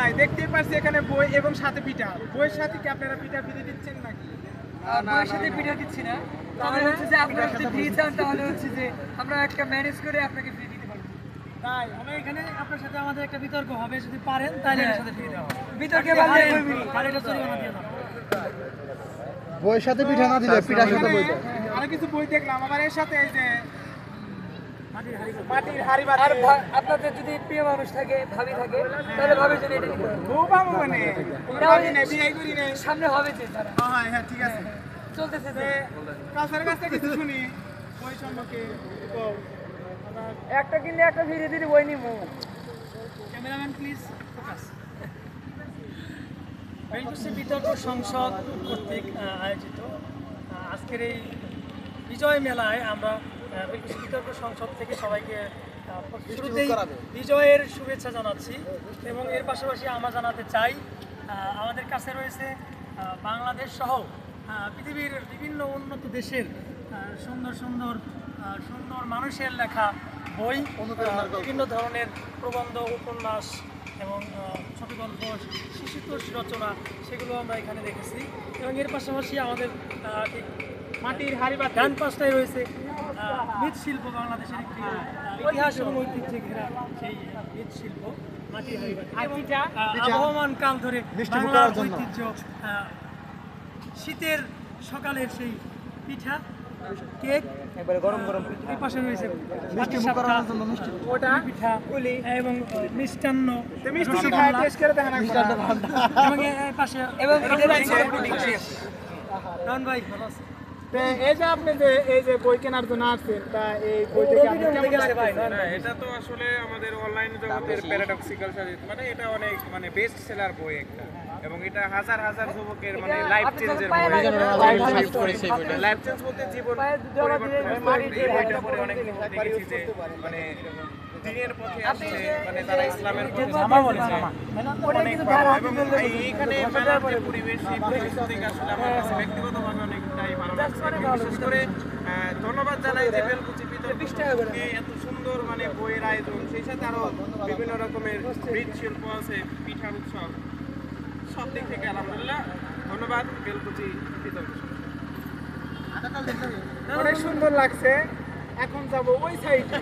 ভাই দেখতেই পাচ্ছি এখানে বই এবং সাথে পিঠা, বইয়ের সাথে কি আপনারা পিঠা ফ্রি দিচ্ছেন নাকি? বইয়ের সাথে পিঠা দিচ্ছি না, তাহলে হচ্ছে যে আপনারা যদি ফ্রি চান তাহলে হচ্ছে যে আমরা একটা ম্যানেজ করে আপনাকে ফ্রি দিতে পারবো। তাই আমরা এখানে আপনার সাথে আমাদের একটা বিতর্ক হবে, যদি পারেন তাহলে এর সাথে ফ্রি দেওয়া হবে। বিতর্কে পারলে বই ফ্রি। আর এটা জরিমানা দিয়ে দাও। বইয়ের সাথে পিঠা না দিলে পিঠার সাথে বই দেয়। আরো কিছু বই দেখলাম আবার এর সাথে এই যে মাটির আর হাড়ি আপনাদের যদি প্রিয় মানুষ থাকে, ভাবি থাকে, তাহলে ভাবির জন্য এটা দিতে পারবো। বউ পাবো মানে ভাবি নাই, বিয়ে করি নাই। সামনে হবে যে তারা হ্যাঁ হ্যাঁ ঠিক আছে। চলতেছে যে কাছের কাছ থেকে কিছু শুনি বই সম্পর্কে বউ। একটা কিনলে একটা ফ্রি দিতে বই নিবো। Cameraman please focus. বেলকুচি বিতর্ক সংসদ কর্তৃক আয়োজিত আজকের এই বিজয় মেলায় আমরা বেলকুচি বিতর্ক সংসদ থেকে সবাইকে শুরুতেই বিজয়ের শুভেচ্ছা জানাচ্ছি এবং এর পাশাপাশি আমরা জানাতে চাই আমাদের কাছে রয়েছে বাংলাদেশ সহ পৃথিবীর বিভিন্ন উন্নত দেশের সুন্দর সুন্দর সুন্দর মানুষের লেখা বই, বিভিন্ন ধরনের প্রবন্ধ, উপন্যাস এবং ছোট গল্প, শিশুতোষ রচনা, সেগুলো আমরা এখানে দেখেছি এবং এর পাশাপাশি আমাদের ঠিক মাটির হাড়ি বা ডান পাশটায় রয়েছে মৃৎশিল্প, বাংলাদেশের একটি ইতিহাস এবং ঐতিহ্যে ঘেরা সেই মৃৎশিল্প মাটির হাড়ি আবহমান কাল ধরে বাংলার ঐতিহ্য, শীতের সকালের সেই পিঠা, কেক, একবারে গরম গরম এই পাশে রয়েছে মিষ্টি মুখ করানোর জন্য মিষ্টি ওটা পিঠা এবং মিষ্টান্ন, মিষ্টি খায় টেস্ট করে দেখেন একবার। এবং এর পাশে এবং রান ভাই ভালো আছে। তো এই যে আপনি যে এই যে বই কেনার জন্য আসছেন, তা এই বই থেকে আপনি কেমন লাগছে? না, এটা তো আসলে আমাদের অনলাইন জগতের প্যারাডক্সিক্যাল সাজেস্ট, মানে এটা অনেক মানে বেস্ট সেলার বই একটা, এবং এটা হাজার হাজার যুবকের মানে লাইফ চেঞ্জের বই। লাইফ চেঞ্জ বলতে জীবন পরিবর্তন। এই বইটা পড়ে অনেক কিছু দেখেছি যে মানে দিনের পথে আসছে, মানে তারা ইসলামের পথে এবং এইখানে মেলার যে পরিবেশ, এই পরিবেশ থেকে আসলে আমার কাছে ব্যক্তিগতভাবে অনেকটাই ভালো লাগছে। এবং বিশেষ করে ধন্যবাদ জানাই যে বেলকুচি বিতর্ককে এত সুন্দর মানে বইয়ের আয়োজন, সেই সাথে আরো বিভিন্ন রকমের মৃৎশিল্প আছে, পিঠার উৎসব, সব দিক থেকে আলহামদুলিল্লাহ ধন্যবাদ বেলকুচি বিতর্ক। অনেক সুন্দর লাগছে। এখন যাব ওই সাইডে।